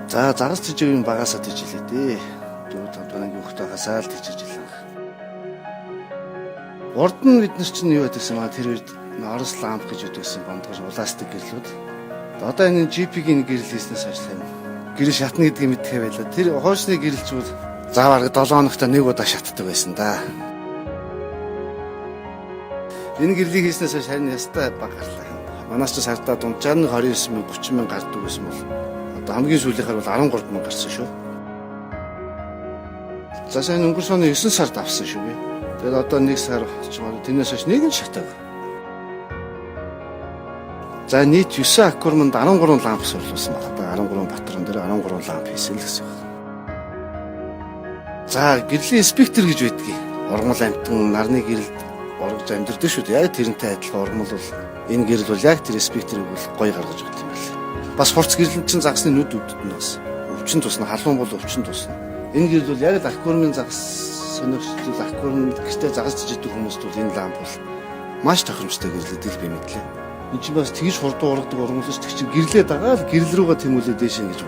За загас тэжээгийн багасаа тэжээлээ дээ. 4-5 дангийн хөхт багасаа л тэжээжлээ. Урд нь бид нар чинь юу гэдэгсэн маа тэр үед Орос ламп гэж үдгэсэн бондгож улаастик гэрлүүд. Одоо энэ GP-гийн гэрэл хийснээс хойш юм. Гэрэл шатна гэдгийг мэдхээ байлаа. Тэр хоошны гэрэлчүүд заавар 7 хоногт нэг удаа шатдаг байсан да. Энэ гэрлийг хийснээс хойш харин ястай баг гарлаа. Манайс ч сартаа дунджаар нь 29 мянга 30 мянга гардаг байсан бол одоо хамгийн сүүлийнхаар бол 13 мянга гарсан шүү. За сайн өнгөрсөн оны 9 сард авсан шүү би. Тэгээд одоо 1 сар болчихмоор тэрнээс хойш нэг нь шатаг. За нийт 9 аккурманд 13 ламп сурлуулсан байна. Одоо 13 батрон дээр 13 ламп хийсэн л гэсэн юм. За гэрлийн спектр гэж байдгийг. Ургамал амтан нарны гэрэлд оргож амьдэрдэг шүү дээ. Яг тэрнтэй адилхан ургамал бол энэ гэрэл бол яг тэр спектрийг бол гоё гаргаж өгдөг юм байна. Бас хурц гэрэл чинь загасны нүд өвдөд нь бас өвчин тусна, халуун бол өвчин тусна. Энэ гэрэл бол яг л аккурмын загас сонирхол аккурм гэртээ загас жижигдэг хүмүүст бол энэ ламп бол маш тохиромжтой гэрлэдэг би мэдлээ. Энд чинь бас тэгж хурдан ургадаг ургамал шүү дээ. Гэрлээ дагаад гэрэл рүүгээ тэмүүлээ дээш ингэж